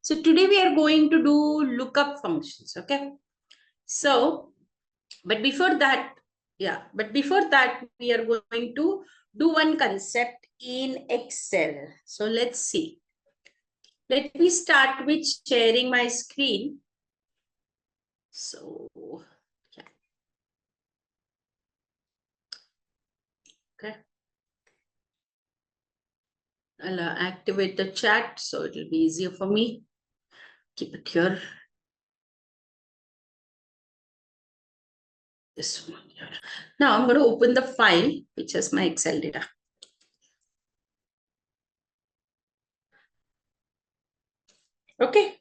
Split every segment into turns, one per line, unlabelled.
So today we are going to do lookup functions. Okay. So, but before that, we are going to do one concept in Excel. So let's see. Let me start with sharing my screen. So, yeah. Okay. I'll activate the chat so it will be easier for me. Keep it here. This one here. Now I'm going to open the file, which is my Excel data. Okay.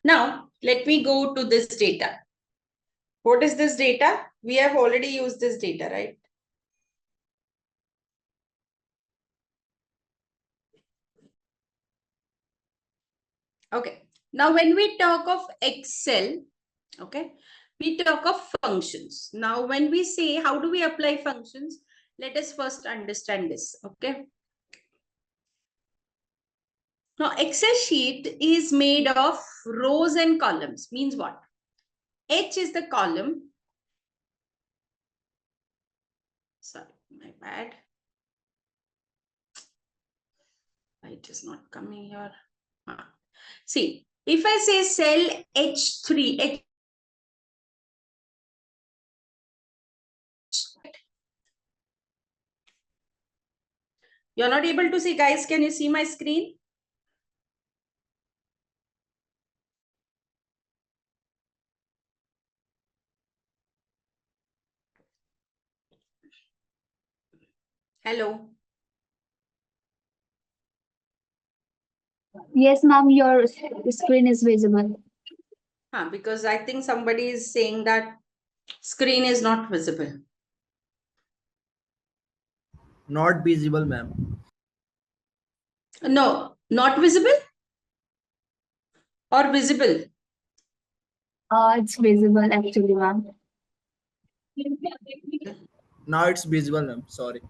Now, let me go to this data. What is this data? We have already used this data, right? Okay. Now, when we talk of Excel, okay, we talk of functions. Now, when we say how do we apply functions, let us first understand this, okay? Now, Excel sheet is made of rows and columns. Means what? H is the column. Sorry, my bad. It is not coming here. See, if I say cell H3, you're not able to see, guys. Can you see my screen? Hello.
Yes, ma'am, your screen is visible.
Because I think somebody is saying that screen is not visible.
Not visible, ma'am.
No, not visible or visible.
It's visible actually, ma'am.
Now it's visible, ma'am. Sorry.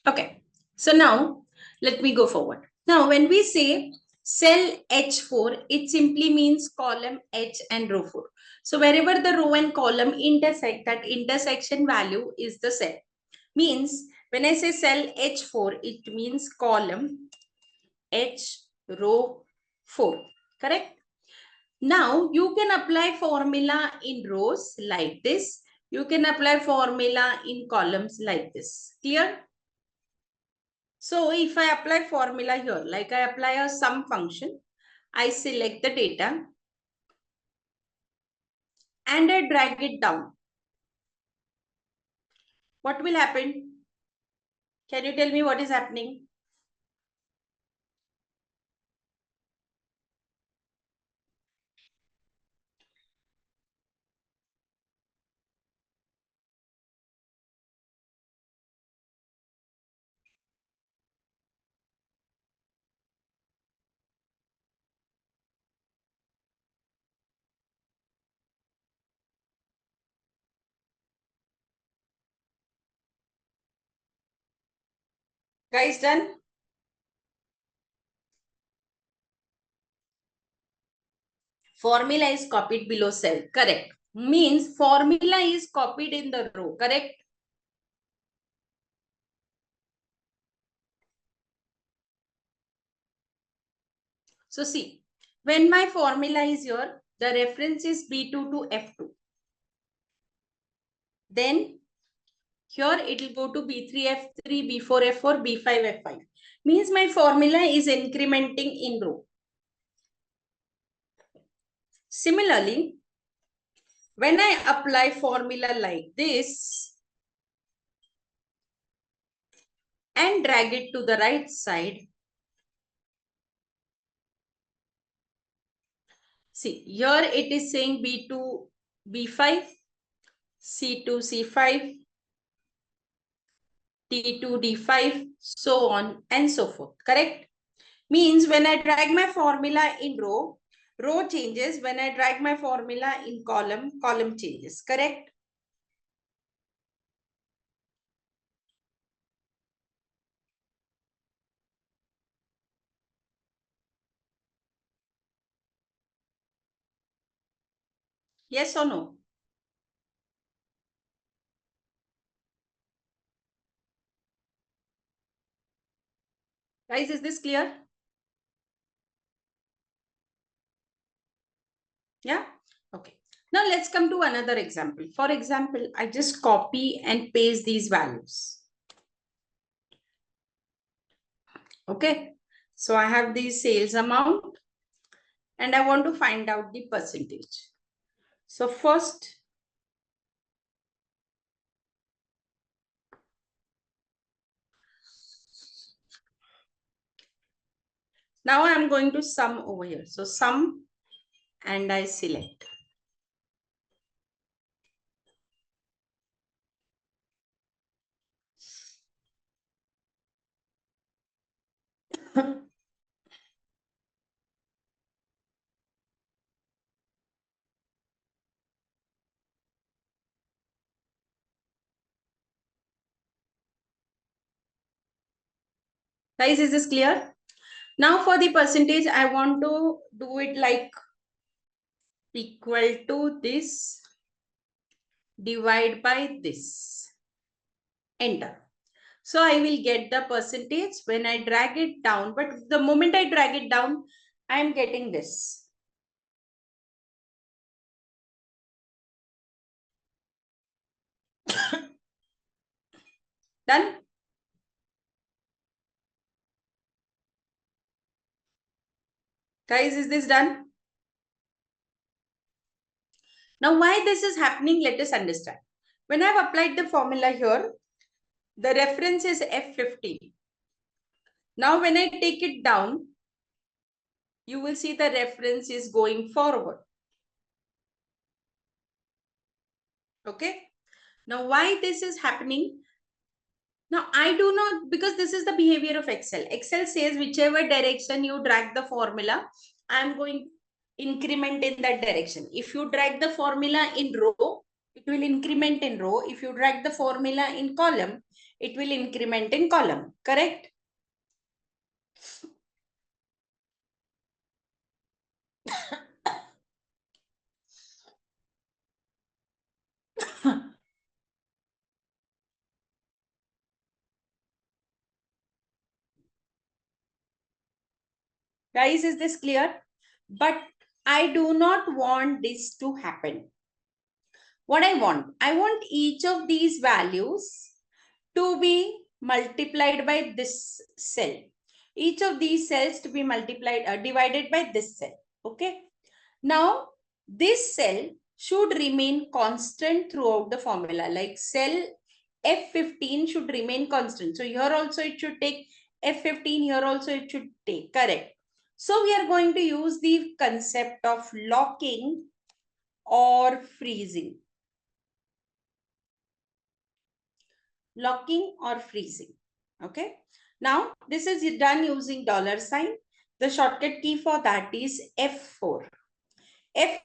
Okay. So now let me go forward. Now, when we say cell H4, it simply means column H and row 4. So wherever the row and column intersect, that intersection value is the cell. Means when I say cell H4, it means column H row 4. Correct? Now you can apply formula in rows like this. You can apply formula in columns like this. Clear? So if I apply formula here, like I apply a sum function, I select the data and I drag it down. What will happen? Can you tell me what is happening? Guys, done? Formula is copied below cell. Correct. Means formula is copied in the row. Correct. So see, when my formula is here, the reference is B2 to F2. Then here it will go to B3, F3, B4, F4, B5, F5. Means my formula is incrementing in row. Similarly, when I apply formula like this and drag it to the right side, see, here it is saying B2, B5. C2, C5, T2, D5, so on and so forth. Correct? Means when I drag my formula in row, row changes. When I drag my formula in column, column changes. Correct? Yes or no? Guys, is this clear? Yeah? Okay. Now let's come to another example. For example, I just copy and paste these values. Okay. So I have the sales amount and I want to find out the percentage. So first, now I'm going to sum over here. So sum and I select. Guys, is this clear? Now for the percentage, I want to do it like equal to this divide by this. Enter. So I will get the percentage when I drag it down. But the moment I drag it down, I am getting this. Done? Guys, is this done? Now, why this is happening, let us understand. When I have applied the formula here, the reference is F50. Now, when I take it down, you will see the reference is going forward. Okay. Now, why this is happening? Now, I do not, because this is the behavior of Excel. Excel says whichever direction you drag the formula, I am going increment in that direction. If you drag the formula in row, it will increment in row. If you drag the formula in column, it will increment in column. Correct? Guys, is this clear? But I do not want this to happen. What I want each of these values to be multiplied by this cell. Each of these cells to be divided by this cell. Okay. Now, this cell should remain constant throughout the formula. Like cell F15 should remain constant. So here also it should take F15. Here also it should take. Correct. So we are going to use the concept of locking or freezing. Locking or freezing. Okay. Now, this is done using $sign. The shortcut key for that is F4. F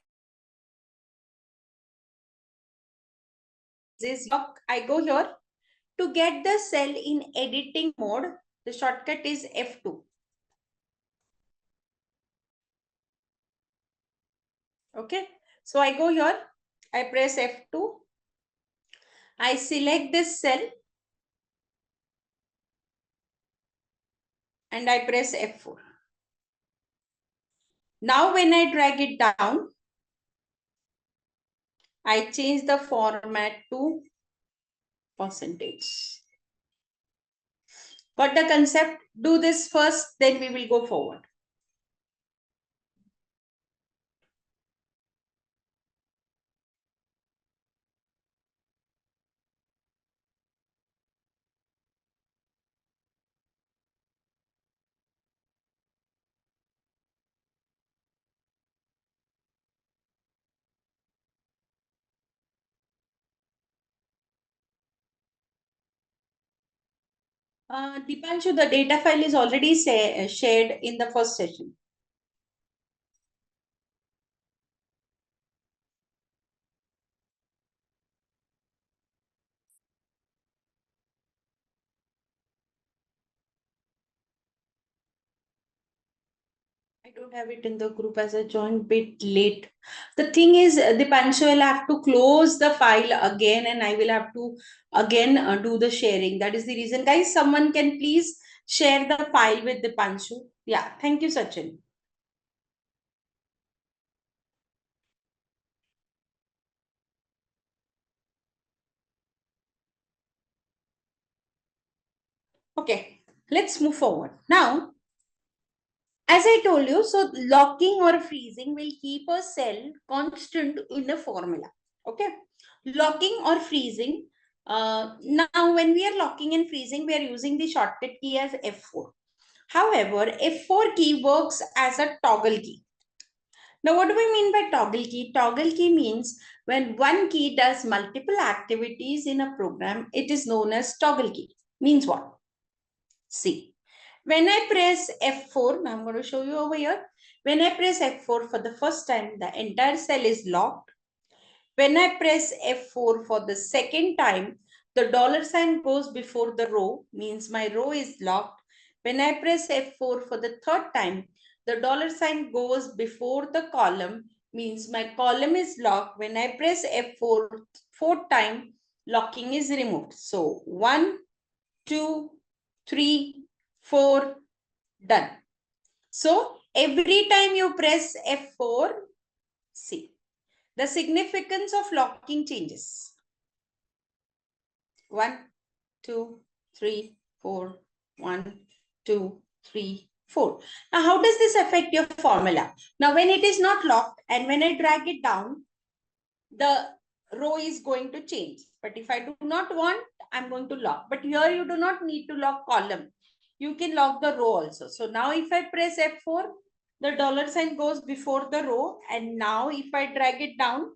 is lock. I go here. To get the cell in editing mode, the shortcut is F2. Okay. So I go here. I press F2. I select this cell. And I press F4. Now when I drag it down, I change the format to percentage. Got the concept? Do this first, then we will go forward. Dipanshu, the data file is already shared in the first session. I don't have it in the group as I joined bit late. The thing is, Dipanshu will have to close the file again and I will have to again do the sharing. That is the reason. Guys, someone can please share the file with Dipanshu. Yeah, thank you, Sachin. Okay, let's move forward. Now, as I told you, so locking or freezing will keep a cell constant in a formula. Okay, locking or freezing. Now, when we are locking and freezing, we are using the shortcut key as F4. However, F4 key works as a toggle key. Now, what do we mean by toggle key? Toggle key means when one key does multiple activities in a program, it is known as toggle key. Means what? See, when I press F4, now I'm going to show you over here. When I press F4 for the first time, the entire cell is locked. When I press F4 for the second time, the dollar sign goes before the row, means my row is locked. When I press F4 for the third time, the dollar sign goes before the column, means my column is locked. When I press F4 fourth time, locking is removed. So 1, 2, 3, 4, done. So every time you press F4, see, the significance of locking changes. 1, 2, 3, 4, 1, 2, 3, 4. Now, how does this affect your formula? Now, when it is not locked and when I drag it down, the row is going to change. But if I do not want, I'm going to lock. But here you do not need to lock column. You can lock the row also. So now if I press F4, the dollar sign goes before the row. And now if I drag it down,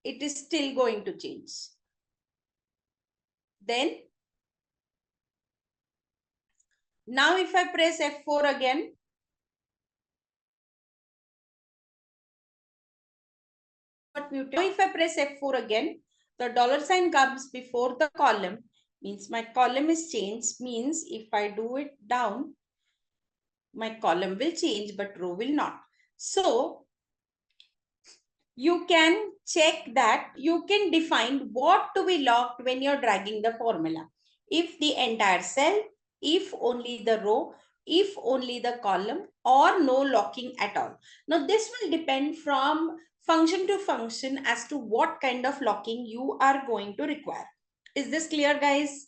it is still going to change. Then, now if I press F4 again, now if I press F4 again, the dollar sign comes before the column, means my column is changed, means if I do it down, my column will change, but row will not. So you can check that you can define what to be locked when you're dragging the formula. If the entire cell, if only the row, if only the column, or no locking at all. Now this will depend from function to function as to what kind of locking you are going to require. Is this clear, guys?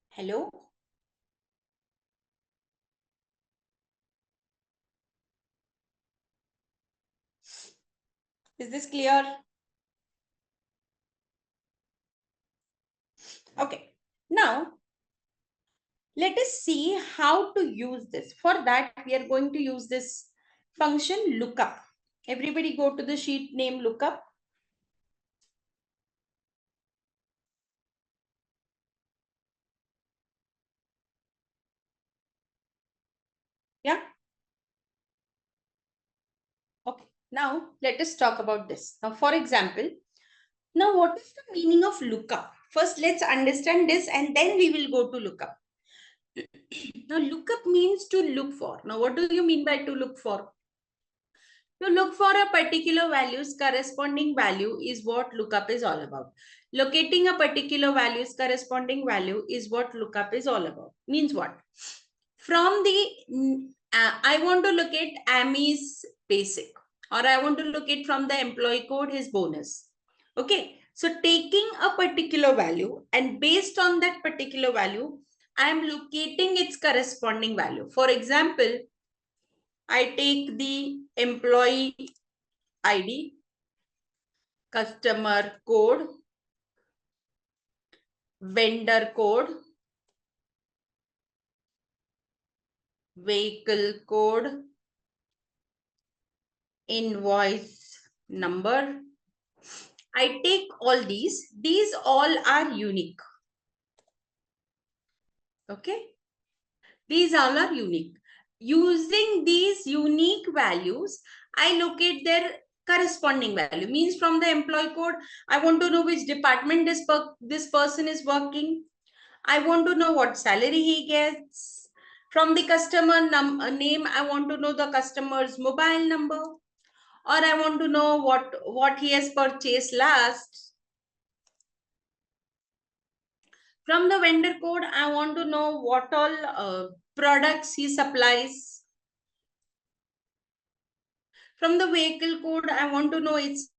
Hello? Is this clear? Okay. Now, let us see how to use this. For that, we are going to use this function lookup. Everybody go to the sheet name lookup. Yeah. Okay. Now, let us talk about this. Now, for example, now what is the meaning of lookup? First, let's understand this and then we will go to lookup. Now, lookup means to look for. Now, what do you mean by to look for? To look for a particular value's corresponding value is what lookup is all about. Locating a particular value's corresponding value is what lookup is all about. Means what? From the, I want to locate Amy's basic, or I want to locate from the employee code his bonus. Okay. So taking a particular value and based on that particular value, I am locating its corresponding value. For example, I take the employee ID, customer code, vendor code, vehicle code, invoice number. I take all these all are unique. Okay, these all are unique. Using these unique values, I locate their corresponding value. Means from the employee code, I want to know which department this person is working. I want to know what salary he gets. From the customer name, I want to know the customer's mobile number, or I want to know what he has purchased last. From the vendor code, I want to know what all products he supplies. From the vehicle code, I want to know its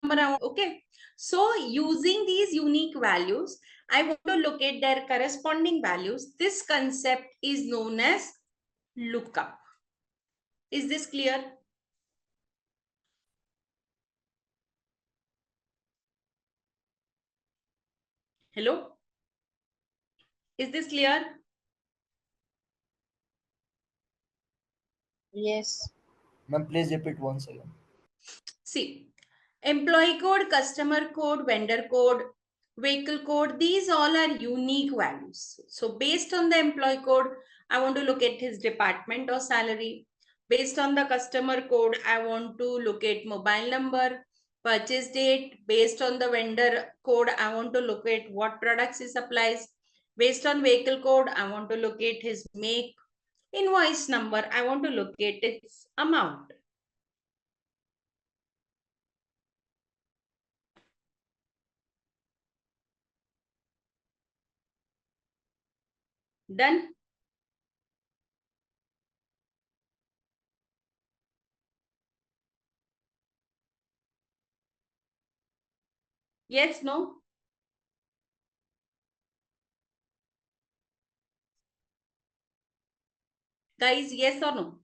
number. Okay. So using these unique values, I want to locate their corresponding values. This concept is known as lookup. Is this clear? Hello? Is this clear?
Yes.
Ma'am, please repeat once again.
See, employee code, customer code, vendor code, vehicle code, these all are unique values. So based on the employee code, I want to look at his department or salary. Based on the customer code, I want to look at mobile number, purchase date. Based on the vendor code, I want to look at what products he supplies. Based on vehicle code, I want to look at his make. Invoice number, I want to look at its amount. Done? Yes, no? Guys, yes or no?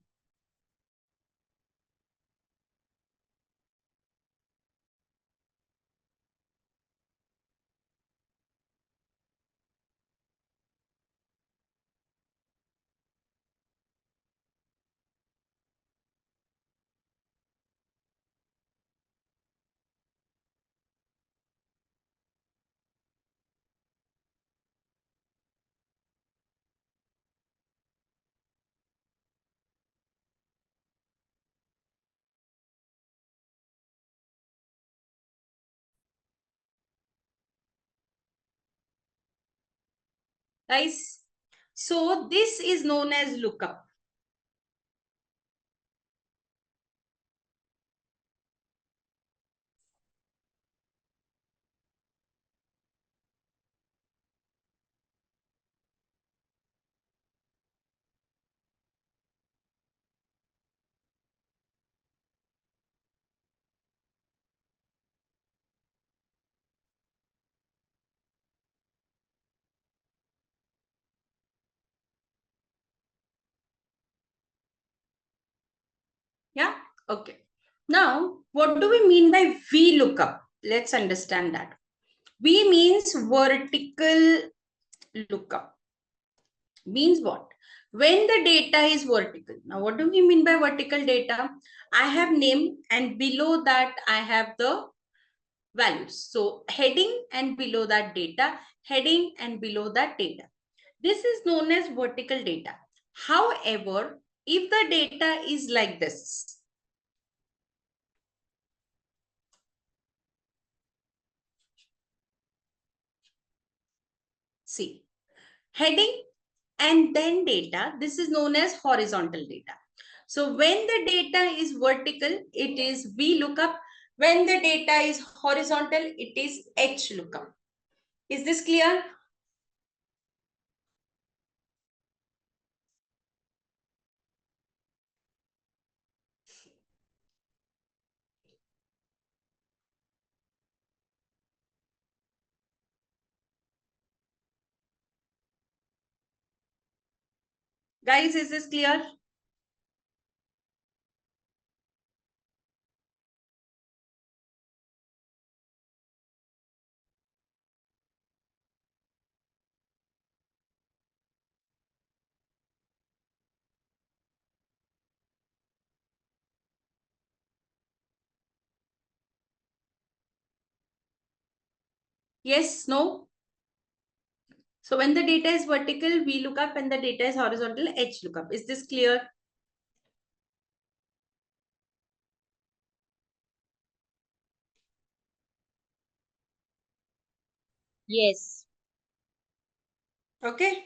Guys, so this is known as lookup. Yeah, okay. Now, what do we mean by VLOOKUP? Let's understand that. V means vertical lookup. Means what? When the data is vertical. Now, what do we mean by vertical data? I have name and below that I have the values. So heading and below that data, heading and below that data. This is known as vertical data. However, if the data is like this, see, heading and then data, this is known as horizontal data. So when the data is vertical, it is VLOOKUP. When the data is horizontal, it is HLOOKUP. Is this clear? Guys, is this clear? Yes, no? So when the data is vertical, V lookup, and the data is horizontal, H lookup. Is this clear?
Yes.
Okay.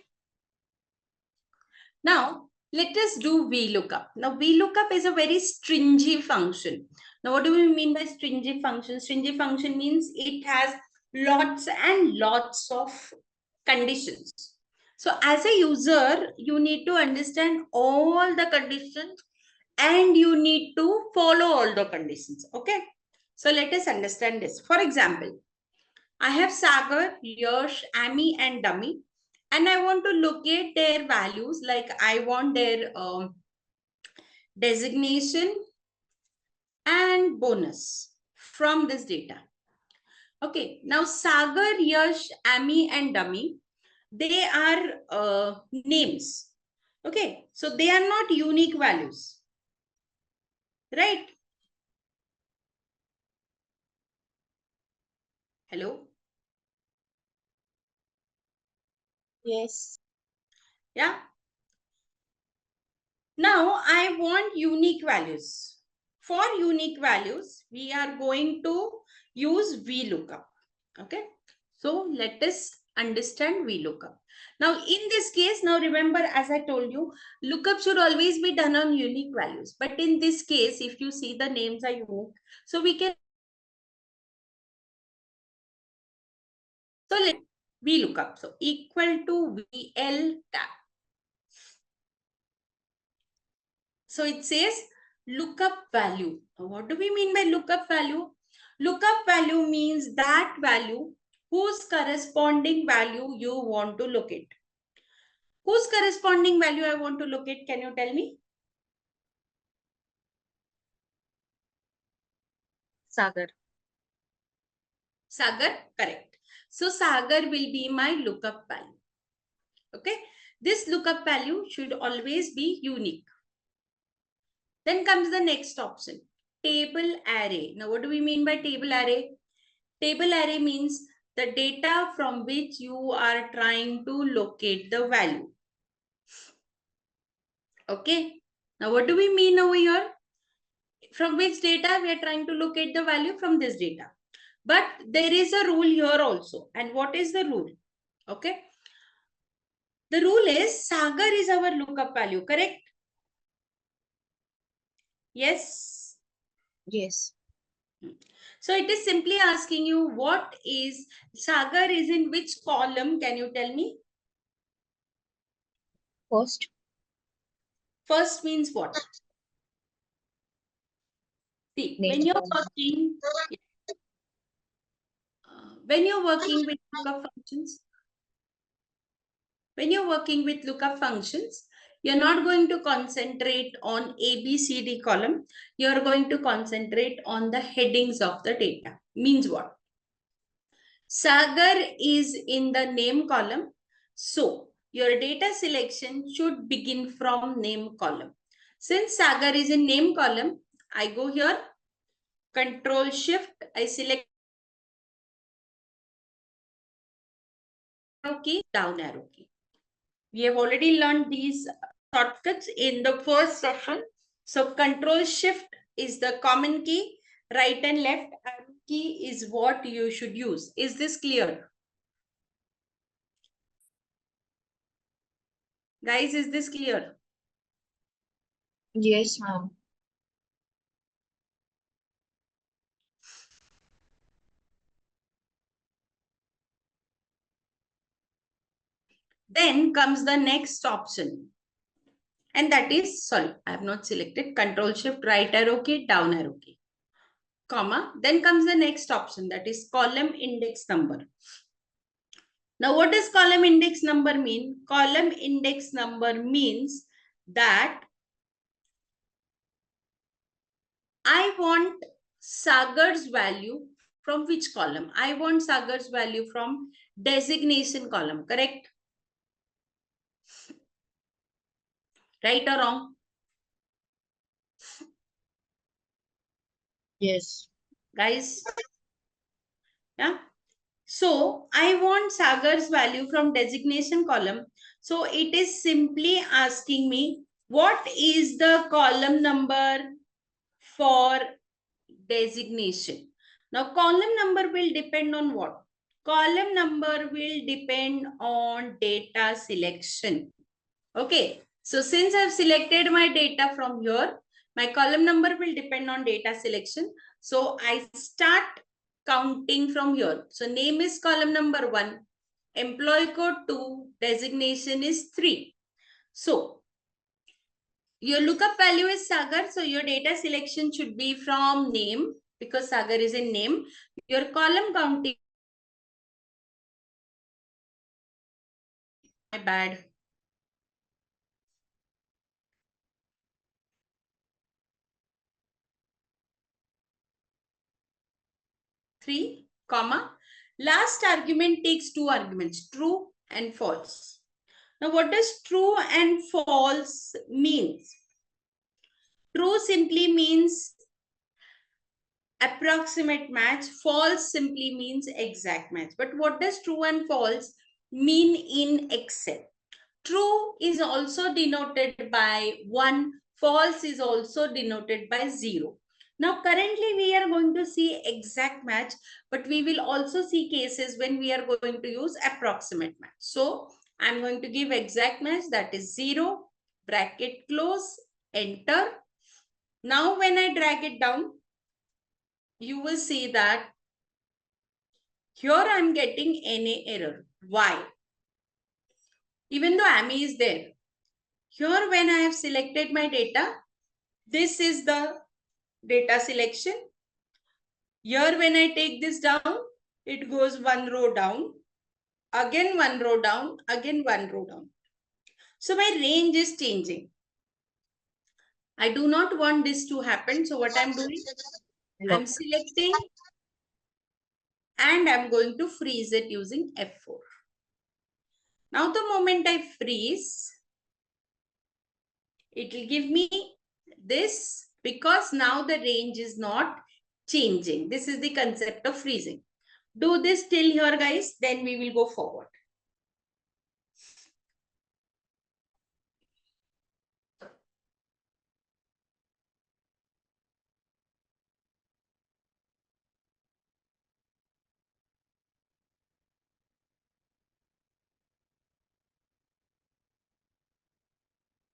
Now, let us do VLOOKUP. Now, VLOOKUP is a very stringy function. Now, what do we mean by stringy function? Stringy function means it has lots and lots of conditions. So, as a user, you need to understand all the conditions and you need to follow all the conditions. Okay. So, let us understand this. For example, I have Sagar, Yash, Amy, and Dummy, and I want to locate their values. Like I want their designation and bonus from this data. Okay, now Sagar, Yash, Amy, and Dummy, they are names. Okay, so they are not unique values, right? Hello?
Yes.
Yeah. Now I want unique values. For unique values, we are going to use VLOOKUP. Okay. So let us understand VLOOKUP. Now in this case, now remember, as I told you, lookup should always be done on unique values. But in this case, if you see the names are unique, so we can. So let VLOOKUP. So equal to VL tab. So it says lookup value. Now, what do we mean by lookup value? Lookup value means that value whose corresponding value you want to locate. Whose corresponding value I want to locate? Can you tell me?
Sagar.
Sagar, correct. So Sagar will be my lookup value. Okay. This lookup value should always be unique. Then comes the next option, table array. Now, what do we mean by table array? Table array means the data from which you are trying to locate the value. Okay. Now, what do we mean over here? From which data we are trying to locate the value? From this data. But there is a rule here also. And what is the rule? Okay. The rule is Sagar is our lookup value, correct? Yes.
Yes.
So it is simply asking you what is Sagar is in which column? Can you tell me?
First.
First means what? See,
Name column.
when you're working with lookup functions, you're not going to concentrate on A, B, C, D column. You're going to concentrate on the headings of the data. Means what? Sagar is in the name column. So your data selection should begin from name column. Since Sagar is in name column, I go here, Control Shift, I select arrow key, down arrow key. We have already learned these shortcuts in the first session. So Control Shift is the common key, right and left arrow key is what you should use. Is this clear? Guys, is this clear?
Yes, ma'am.
Then comes the next option. And that is, sorry, I have not selected, Control Shift, right arrow key, down arrow key, comma. Then comes the next option, that is column index number. Now, what does column index number mean? Column index number means that I want Sagar's value from which column? I want Sagar's value from designation column, correct? Right or wrong?
Yes.
Guys? Yeah. So I want Sagar's value from designation column. So it is simply asking me what is the column number for designation. Now column number will depend on what? Column number will depend on data selection. Okay, so since I've selected my data from here, my column number will depend on data selection. So I start counting from here. So name is column number 1, employee code 2, designation is 3. So your lookup value is Sagar. So your data selection should be from name because Sagar is in name. Your column counting, my bad. 3, comma. Last argument takes 2 arguments, true and false. Now, what does true and false means? True simply means approximate match. False simply means exact match. But what does true and false mean in Excel? True is also denoted by 1. False is also denoted by 0. Now, currently we are going to see exact match, but we will also see cases when we are going to use approximate match. So, I'm going to give exact match, that is 0, bracket close, enter. Now, when I drag it down, you will see that here I'm getting any error. Why? Even though AMI is there. Here, when I have selected my data, this is the data selection. Here, when I take this down, it goes 1 row down, again 1 row down, again 1 row down. So my range is changing. I do not want this to happen. So what I'm doing, I'm selecting and I'm going to freeze it using F4. Now the moment I freeze, it will give me this because now the range is not changing. This is the concept of freezing. Do this till here, guys, then we will go forward.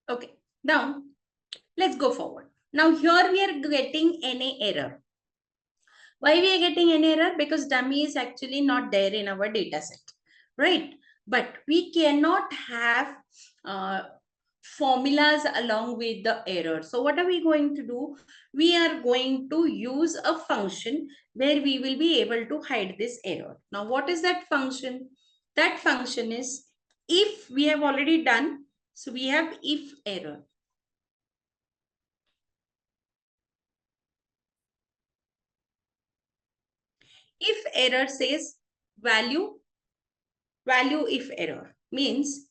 Okay, now let's go forward. Now here we are getting any error. Why we are getting an error? Because dummy is actually not there in our data set, right? But we cannot have formulas along with the error. So what are we going to do? We are going to use a function where we will be able to hide this error. Now, what is that function? That function is if we have already done. So we have if error. If error says value if error means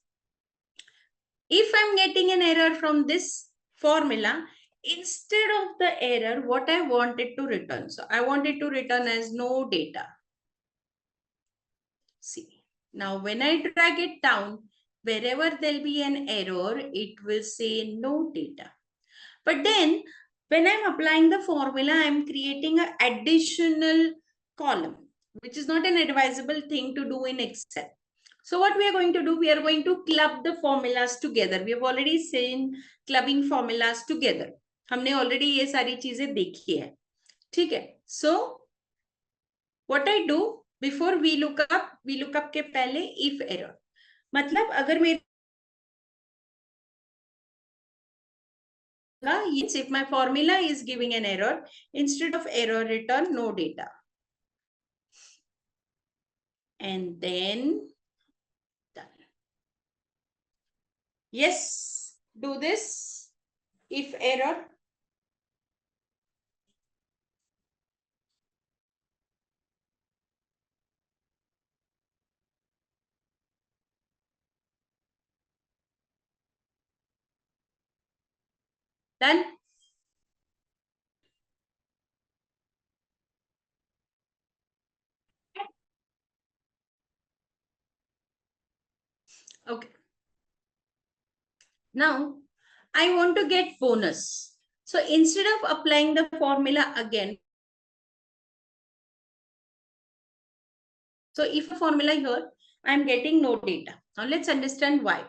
if I'm getting an error from this formula, instead of the error, what I wanted to return. So I wanted to return as no data. See, now when I drag it down, wherever there'll be an error, it will say no data. But then when I'm applying the formula, I'm creating an additional column, which is not an advisable thing to do in Excel. So what we are going to do, we are going to club the formulas together. We have already seen clubbing formulas together. हमने already ये सारी चीजें देखी है. ठीक है. So what I do before we look up के पहले if error. मतलब अगर मेरे if my formula is giving an error, instead of error, return no data. And then done. Yes, do this. If error. Done. Okay. Now, I want to get bonus. So instead of applying the formula again, so if a formula here, I'm getting no data. Now let's understand why.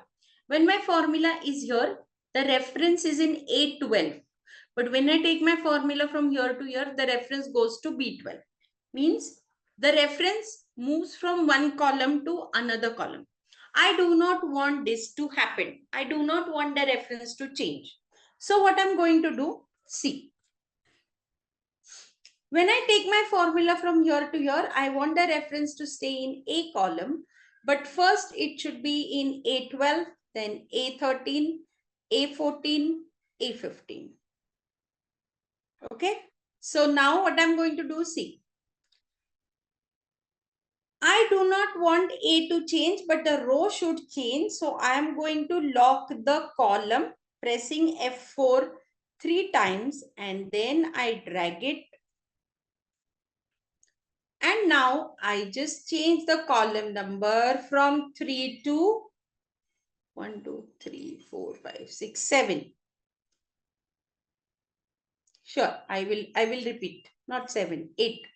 When my formula is here, the reference is in A12. But when I take my formula from here to here, the reference goes to B12. Means the reference moves from one column to another column. I do not want this to happen. I do not want the reference to change. So what I'm going to do, see. When I take my formula from here to here, I want the reference to stay in A column. But first it should be in A12, then A13, A14, A15. Okay. So now what I'm going to do, see. I do not want A to change, but the row should change. So I am going to lock the column, pressing F4 3 times, and then I drag it. And now I just change the column number from 3 to 1, 2, 3, 4, 5, 6, 7. Sure, I will repeat, not 7, 8.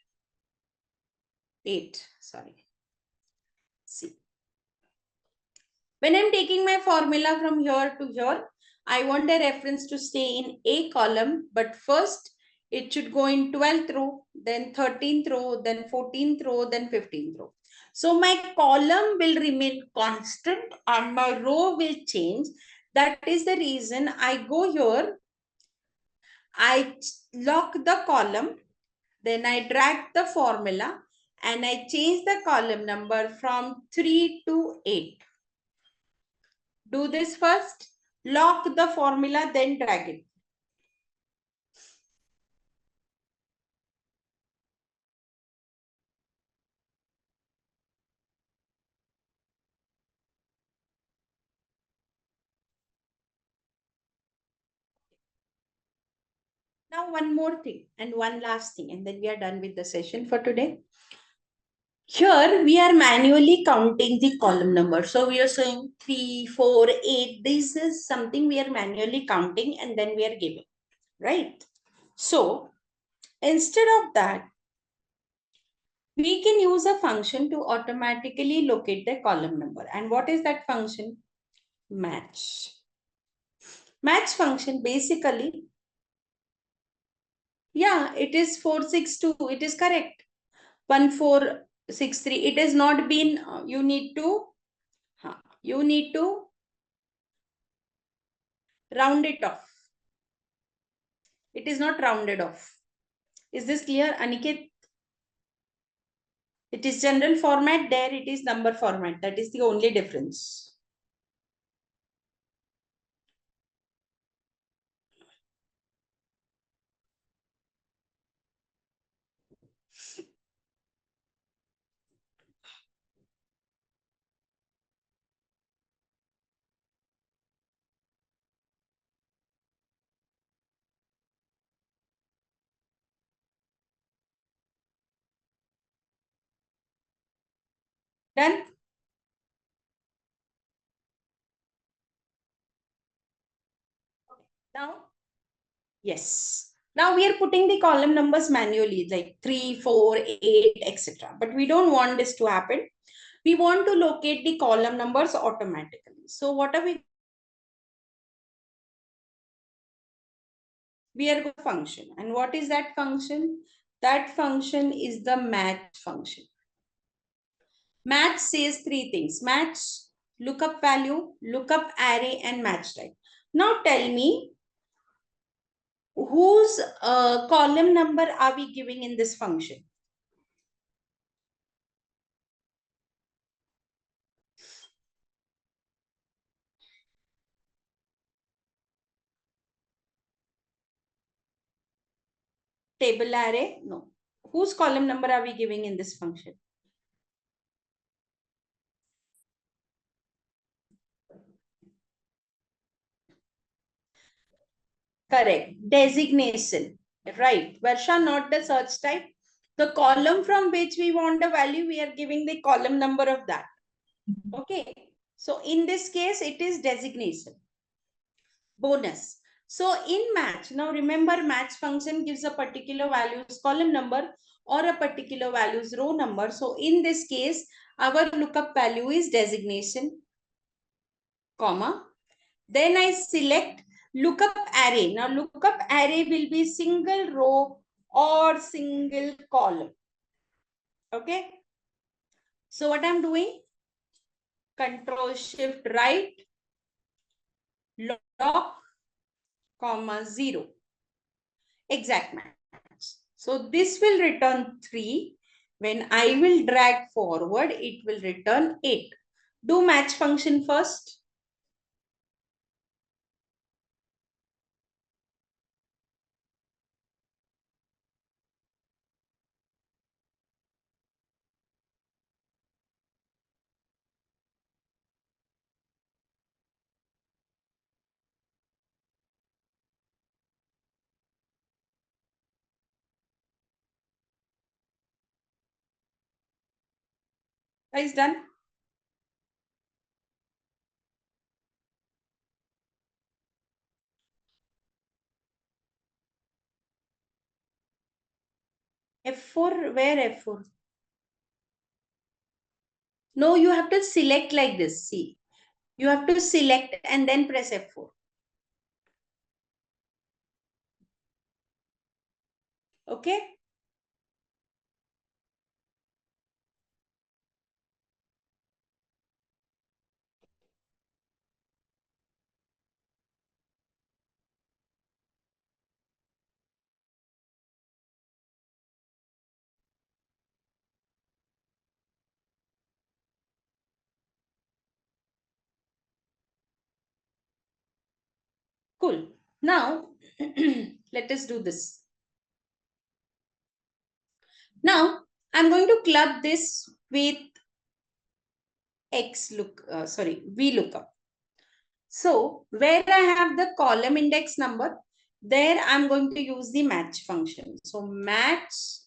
8, sorry. See. When I'm taking my formula from here to here, I want a reference to stay in A column, but first it should go in 12th row, then 13th row, then 14th row, then 15th row. So my column will remain constant and my row will change. That is the reason I go here, I lock the column, then I drag the formula and I change the column number from 3 to 8. Do this first, lock the formula, then drag it. Now one more thing and one last thing, and then we are done with the session for today. Here we are manually counting the column number. So we are saying 3, 4, 8. This is something we are manually counting and then we are giving, right? So instead of that, we can use a function to automatically locate the column number. And what is that function? Match. Match function basically, yeah, it is 462. It is correct. 1463. It has not been, you need to round it off. It is not rounded off. Is this clear, Aniket? It is general format, there it is number format. That is the only difference. Done? Now, yes. Now we are putting the column numbers manually, like 3, 4, 8, etc. But we don't want this to happen. We want to locate the column numbers automatically. So what are we? We are going to function. And what is that function? That function is the match function. Match says 3 things: match, lookup value, lookup array, and match type. Now tell me, whose column number are we giving in this function? Table array? No. Whose column number are we giving in this function? Correct. Designation. Right. Varsha, not the search type. The column from which we want the value, we are giving the column number of that. Okay. So in this case, it is designation. Bonus. So in match, now remember match function gives a particular values column number or a particular values row number. So in this case, our lookup value is designation, comma. Then I select lookup array. Now lookup array will be single row or single column. Okay. So what I'm doing? Control Shift right, lock, comma 0. Exact match. So this will return 3. When I will drag forward, it will return 8. Do match function first. Guys, done? F4, where F4? No, you have to select like this. See, you have to select and then press F4. Okay. Cool. Now, let us do this. Now, I'm going to club this with VLOOKUP. So, where I have the column index number, there I'm going to use the match function. So, match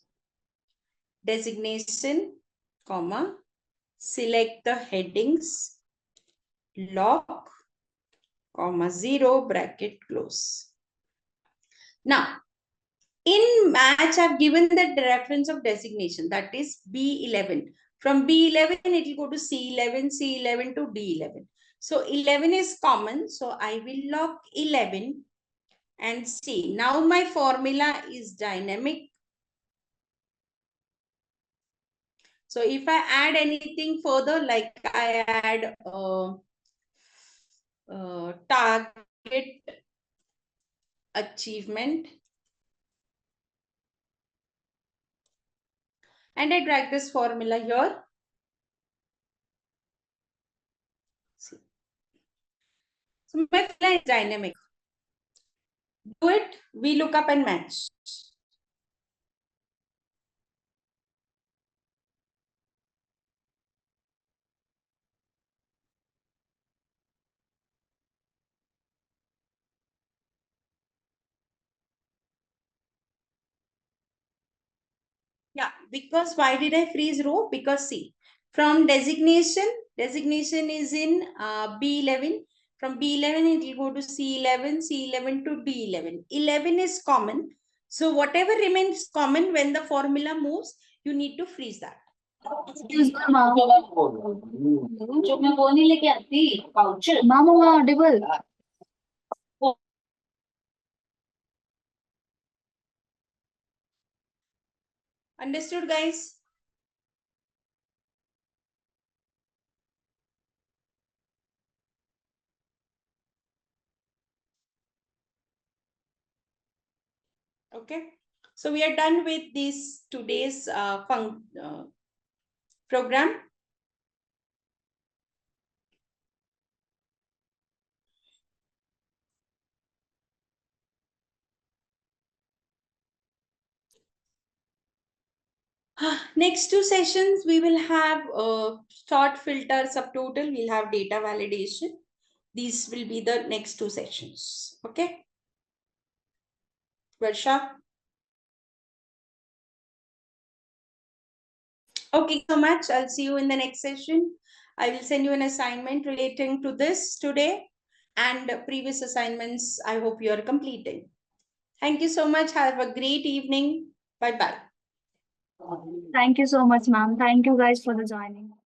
designation, comma, select the headings, lock, comma, 0, bracket, close. Now, in match, I've given the reference of designation, that is B11. From B11, it will go to C11, C11 to D11. So 11 is common. So I will lock 11 and see. Now my formula is dynamic. So if I add anything further, like I add target achievement, and I drag this formula here. See. So my formula is dynamic. Do it, we look up and match. Yeah, because why did I freeze row? Because see, from designation is in B11. From B11, it will go to C11, C11 to D11. 11 is common. So whatever remains common when the formula moves, you need to freeze that.
जो मैं वो नहीं लेके आती pouch mama Audible
Understood, guys? Okay. So we are done with this today's program. Next two sessions, we will have sort, filter, subtotal. We'll have data validation. These will be the next two sessions. Okay. Varsha. Okay, so much. I'll see you in the next session. I will send you an assignment relating to this today, and previous assignments I hope you are completing. Thank you so much. Have a great evening. Bye-bye.
Thank you so much, ma'am. Thank you guys for the joining.